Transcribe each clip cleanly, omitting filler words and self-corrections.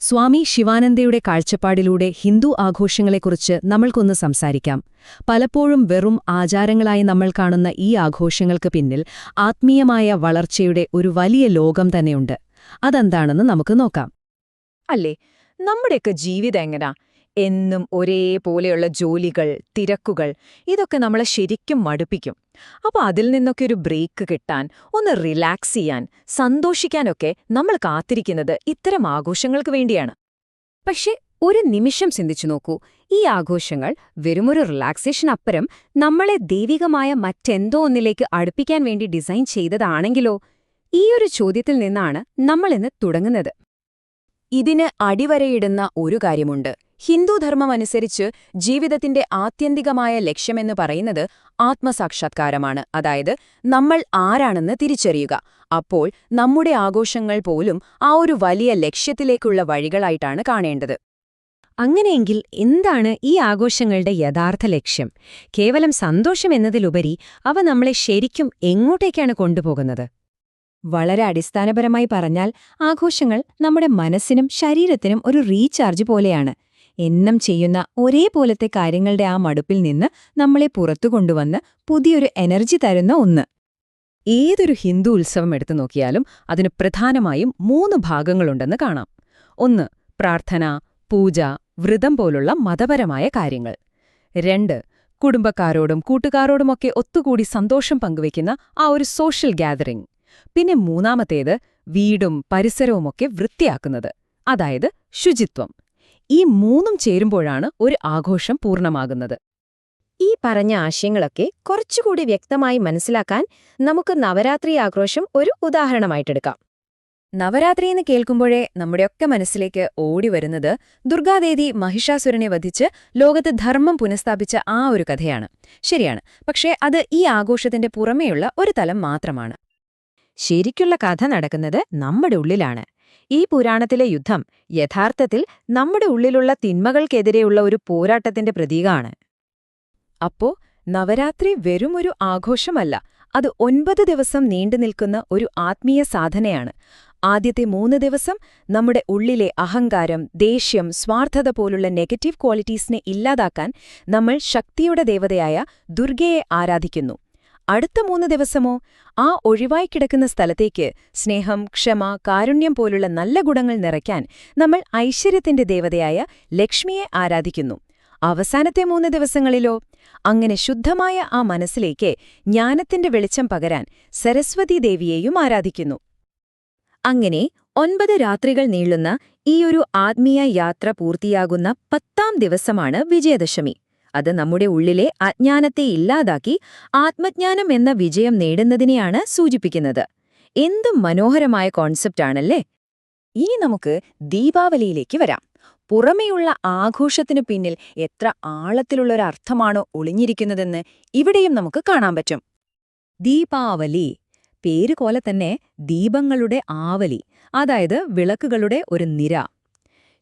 സ്വാമി ശിവാനന്ദയുടെ കാഴ്ചപ്പാടിലൂടെ ഹിന്ദു ആഘോഷങ്ങളെക്കുറിച്ച് നമ്മൾക്കൊന്ന് സംസാരിക്കാം. പലപ്പോഴും വെറും ആചാരങ്ങളായി നമ്മൾ കാണുന്ന ഈ ആഘോഷങ്ങൾക്ക് പിന്നിൽ ആത്മീയമായ വളർച്ചയുടെ ഒരു വലിയ ലോകം തന്നെയുണ്ട്. അതെന്താണെന്ന് നമുക്ക് നോക്കാം. അല്ലേ, നമ്മുടെയൊക്കെ ജീവിതം എങ്ങനാ? എന്നും ഒരേപോലെയുള്ള ജോലികൾ, തിരക്കുകൾ, ഇതൊക്കെ നമ്മളെ ശരിക്കും മടുപ്പിക്കും. അപ്പൊ അതിൽ നിന്നൊക്കെ ഒരു ബ്രേക്ക് കിട്ടാൻ, ഒന്ന് റിലാക്സ് ചെയ്യാൻ, സന്തോഷിക്കാനൊക്കെ നമ്മൾ കാത്തിരിക്കുന്നത് ഇത്തരം ആഘോഷങ്ങൾക്ക് വേണ്ടിയാണ്. പക്ഷെ ഒരു നിമിഷം ചിന്തിച്ചു നോക്കൂ, ഈ ആഘോഷങ്ങൾ വെറുമൊരു റിലാക്സേഷൻ അപ്പുറം നമ്മളെ ദൈവികമായ മറ്റെന്തോ ഒന്നിലേക്ക് അടുപ്പിക്കാൻ വേണ്ടി ഡിസൈൻ ചെയ്തതാണെങ്കിലോ? ഈയൊരു ചോദ്യത്തിൽ നിന്നാണ് നമ്മളിന്ന് തുടങ്ങുന്നത്. ഇതിന് അടിവരയിടുന്ന ഒരു കാര്യമുണ്ട്. ഹിന്ദുധർമ്മമനുസരിച്ച് ജീവിതത്തിന്റെ ആത്യന്തികമായ ലക്ഷ്യമെന്ന് പറയുന്നത് ആത്മസാക്ഷാത്കാരമാണ്. അതായത് നമ്മൾ ആരാണെന്ന് തിരിച്ചറിയുക. അപ്പോൾ നമ്മുടെ ആഘോഷങ്ങൾ പോലും ആ ഒരു വലിയ ലക്ഷ്യത്തിലേക്കുള്ള വഴികളായിട്ടാണ് കാണേണ്ടത്. അങ്ങനെയെങ്കിൽ എന്താണ് ഈ ആഘോഷങ്ങളുടെ യഥാർത്ഥ ലക്ഷ്യം? കേവലം സന്തോഷം എന്നതിലുപരി അവ നമ്മളെ ശരിക്കും എങ്ങോട്ടേക്കാണ് കൊണ്ടുപോകുന്നത്? വളരെ അടിസ്ഥാനപരമായി പറഞ്ഞാൽ, ആഘോഷങ്ങൾ നമ്മുടെ മനസ്സിനും ശരീരത്തിനും ഒരു റീചാർജ് പോലെയാണ്. എന്നും ചെയ്യുന്ന ഒരേപോലത്തെ കാര്യങ്ങളുടെ ആ മടുപ്പിൽ നിന്ന് നമ്മളെ പുറത്തു കൊണ്ടുവന്ന് പുതിയൊരു എനർജി തരുന്ന ഒന്ന്. ഏതൊരു ഹിന്ദു ഉത്സവം എടുത്തു നോക്കിയാലും അതിന് പ്രധാനമായും 3 ഭാഗങ്ങളുണ്ടെന്ന് കാണാം. 1. പ്രാർത്ഥന, പൂജ, വ്രതം പോലുള്ള മതപരമായ കാര്യങ്ങൾ. 2. കുടുംബക്കാരോടും കൂട്ടുകാരോടുമൊക്കെ ഒത്തുകൂടി സന്തോഷം പങ്കുവയ്ക്കുന്ന ആ ഒരു സോഷ്യൽ ഗ്യാതറിംഗ്. പിന്നെ 3-മത്തേത് വീടും പരിസരവുമൊക്കെ വൃത്തിയാക്കുന്നത്, അതായത് ശുചിത്വം. ഈ 3ഉം ചേരുമ്പോഴാണ് ഒരു ആഘോഷം പൂർണ്ണമാകുന്നത്. ഈ പറഞ്ഞ ആശയങ്ങളൊക്കെ കുറച്ചുകൂടി വ്യക്തമായി മനസ്സിലാക്കാൻ നമുക്ക് നവരാത്രി ആഘോഷം ഒരു ഉദാഹരണമായിട്ടെടുക്കാം. നവരാത്രി എന്ന് കേൾക്കുമ്പോഴേ നമ്മുടെയൊക്കെ മനസ്സിലേക്ക് ഓടിവരുന്നത് ദുർഗാദേവി മഹിഷാസുരനെ വധിച്ച് ലോകത്ത് ധർമ്മം പുനഃസ്ഥാപിച്ച ആ ഒരു കഥയാണ്. ശരിയാണ്, പക്ഷേ അത് ഈ ആഘോഷത്തിന്റെ പുറമേയുള്ള ഒരു തലം മാത്രമാണ്. ശരിക്കുള്ള കഥ നടക്കുന്നത് നമ്മുടെ ഉള്ളിലാണ്. ഈ പുരാണത്തിലെ യുദ്ധം യഥാർത്ഥത്തിൽ നമ്മുടെ ഉള്ളിലുള്ള തിന്മകൾക്കെതിരെയുള്ള ഒരു പോരാട്ടത്തിന്റെ പ്രതീകമാണ്. അപ്പോ നവരാത്രി വെറുമൊരു ആഘോഷമല്ല, അത് 9 ദിവസം നീണ്ടുനിൽക്കുന്ന ഒരു ആത്മീയ സാധനയാണ്. ആദ്യത്തെ 3 ദിവസം നമ്മുടെ ഉള്ളിലെ അഹങ്കാരം, ദേഷ്യം, സ്വാർത്ഥത പോലുള്ള നെഗറ്റീവ് ക്വാളിറ്റീസിനെ ഇല്ലാതാക്കാൻ നമ്മൾ ശക്തിയുടെ ദേവതയായ ദുർഗയെ ആരാധിക്കുന്നു. അടുത്ത 3 ദിവസമോ ആ ഒഴിവായി കിടക്കുന്ന സ്ഥലത്തേക്ക് സ്നേഹം, ക്ഷമ, കാരുണ്യം പോലുള്ള നല്ല ഗുണങ്ങൾ നിറയ്ക്കാൻ നമ്മൾ ഐശ്വര്യത്തിന്റെ ദേവതയായ ലക്ഷ്മിയെ ആരാധിക്കുന്നു. അവസാനത്തെ 3 ദിവസങ്ങളിലോ അങ്ങനെ ശുദ്ധമായ ആ മനസ്സിലേക്ക് ജ്ഞാനത്തിന്റെ വെളിച്ചം പകരാൻ സരസ്വതി ദേവിയെയും ആരാധിക്കുന്നു. അങ്ങനെ 9 രാത്രികൾ നീളുന്ന ഈയൊരു ആത്മീയ യാത്ര പൂർത്തിയാകുന്ന 10ാം ദിവസമാണ് വിജയദശമി. അത് നമ്മുടെ ഉള്ളിലെ അജ്ഞാനത്തെ ഇല്ലാതാക്കി ആത്മജ്ഞാനം എന്ന വിജയം നേടുന്നതിനെയാണ് സൂചിപ്പിക്കുന്നത്. എന്തും മനോഹരമായ കോൺസെപ്റ്റാണല്ലേ? ഇനി നമുക്ക് ദീപാവലിയിലേക്ക് വരാം. പുറമെയുള്ള ആഘോഷത്തിനു പിന്നിൽ എത്ര ആഴത്തിലുള്ളൊരർത്ഥമാണോ ഒളിഞ്ഞിരിക്കുന്നതെന്ന് ഇവിടെയും നമുക്ക് കാണാൻ പറ്റും. ദീപാവലി പേരുപോലെ തന്നെ ദീപങ്ങളുടെ ആവലി, അതായത് വിളക്കുകളുടെ ഒരു നിര.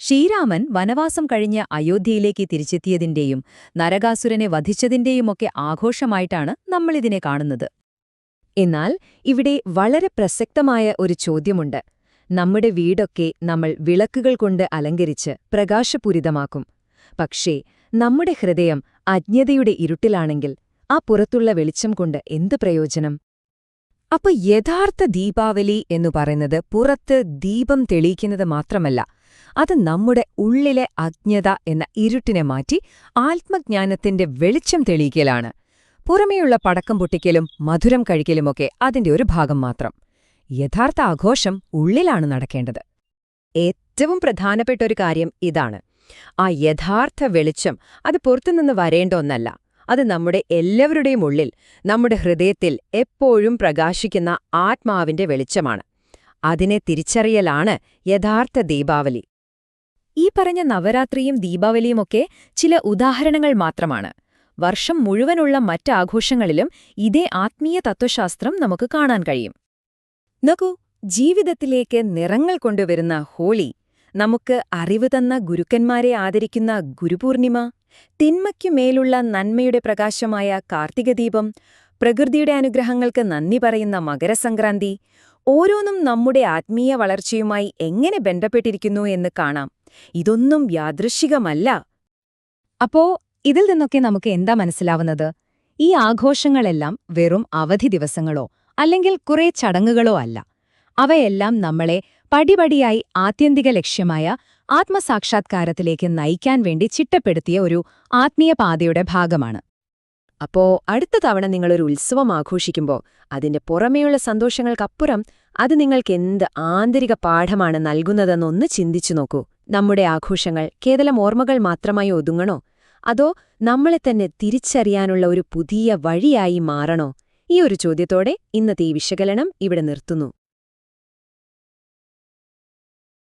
ശ്രീരാമൻ വനവാസം കഴിഞ്ഞ് അയോധ്യയിലേക്ക് തിരിച്ചെത്തിയതിന്റെയും നരകാസുരനെ വധിച്ചതിന്റെയുമൊക്കെ ആഘോഷമായിട്ടാണ് നമ്മളിതിനെ കാണുന്നത്. എന്നാൽ ഇവിടെ വളരെ പ്രസക്തമായ ഒരു ചോദ്യമുണ്ട്. നമ്മുടെ വീടൊക്കെ നമ്മൾ വിളക്കുകൾ കൊണ്ട് അലങ്കരിച്ച് പ്രകാശപൂരിതമാക്കും. പക്ഷേ നമ്മുടെ ഹൃദയം അജ്ഞതയുടെ ഇരുട്ടിലാണെങ്കിൽ ആ പുറത്തുള്ള വെളിച്ചം കൊണ്ട് എന്ത് പ്രയോജനം? അപ്പൊ യഥാർത്ഥ ദീപാവലി എന്നു പറയുന്നത് പുറത്ത് ദീപം തെളിയിക്കുന്നത് മാത്രമല്ല, അത് നമ്മുടെ ഉള്ളിലെ അജ്ഞത എന്ന ഇരുട്ടിനെ മാറ്റി ആത്മജ്ഞാനത്തിന്റെ വെളിച്ചം തെളിയിക്കലാണ്. പുറമേയുള്ള പടക്കം പൊട്ടിക്കലും മധുരം കഴിക്കലുമൊക്കെ അതിന്റെ ഒരു ഭാഗം മാത്രം. യഥാർത്ഥ ആഘോഷം ഉള്ളിലാണ് നടക്കേണ്ടത്. ഏറ്റവും പ്രധാനപ്പെട്ട ഒരു കാര്യം ഇതാണ്. ആ യഥാർത്ഥ വെളിച്ചം അത് പുറത്തുനിന്ന് വരേണ്ട ഒന്നല്ല. അത് നമ്മുടെ എല്ലാവരുടെയും ഉള്ളിൽ, നമ്മുടെ ഹൃദയത്തിൽ എപ്പോഴും പ്രകാശിക്കുന്ന ആത്മാവിന്റെ വെളിച്ചമാണ്. അതിനെ തിരിച്ചറിയലാണ് യഥാർത്ഥ ദീപാവലി. ഈ പറഞ്ഞ നവരാത്രിയും ദീപാവലിയുമൊക്കെ ചില ഉദാഹരണങ്ങൾ മാത്രമാണ്. വർഷം മുഴുവനുള്ള മറ്റാഘോഷങ്ങളിലും ഇതേ ആത്മീയ തത്വശാസ്ത്രം നമുക്ക് കാണാൻ കഴിയും. നോക്കൂ, ജീവിതത്തിലേക്ക് നിറങ്ങൾ കൊണ്ടുവരുന്ന ഹോളി, നമുക്ക് അറിവ് തന്ന ഗുരുക്കന്മാരെ ആദരിക്കുന്ന ഗുരുപൂർണിമ, തിന്മയ്ക്കുമേലുള്ള നന്മയുടെ പ്രകാശമായ കാർത്തികദീപം, പ്രകൃതിയുടെ അനുഗ്രഹങ്ങൾക്ക് നന്ദി പറയുന്ന മകരസംക്രാന്തി, ഓരോന്നും നമ്മുടെ ആത്മീയ വളർച്ചയുമായി എങ്ങനെ ബന്ധപ്പെട്ടിരിക്കുന്നു എന്ന് കാണാം. ഇതൊന്നും യാദൃശ്ചികമല്ല. അപ്പോ ഇതിൽ നിന്നൊക്കെ നമുക്ക് എന്താ മനസ്സിലാവുന്നത്? ഈ ആഘോഷങ്ങളെല്ലാം വെറും അവധി ദിവസങ്ങളോ അല്ലെങ്കിൽ കുറെ ചടങ്ങുകളോ അല്ല. അവയെല്ലാം നമ്മളെ പടിപടിയായി ആത്യന്തിക ലക്ഷ്യമായ ആത്മസാക്ഷാത്കാരത്തിലേക്ക് നയിക്കാൻ വേണ്ടി ചിട്ടപ്പെടുത്തിയ ഒരു ആത്മീയ പാതയുടെ ഭാഗമാണ്. അപ്പോ അടുത്ത തവണ നിങ്ങളൊരു ഉത്സവം ആഘോഷിക്കുമ്പോൾ അതിന്റെ പുറമേയുള്ള സന്തോഷങ്ങൾക്കപ്പുറം അത് നിങ്ങൾക്കെന്ത് ആന്തരിക പാഠമാണ് നൽകുന്നതെന്നൊന്ന് ചിന്തിച്ചു നോക്കൂ. നമ്മുടെ ആഘോഷങ്ങൾ കേവലം ഓർമ്മകൾ മാത്രമായി ഒതുങ്ങണോ, അതോ നമ്മളെ തന്നെ തിരിച്ചറിയാനുള്ള ഒരു പുതിയ വഴിയായി മാറണോ? ഈ ഒരു ചോദ്യത്തോടെ ഇന്നത്തെ ഈ വിശകലനം ഇവിടെ നിർത്തുന്നു.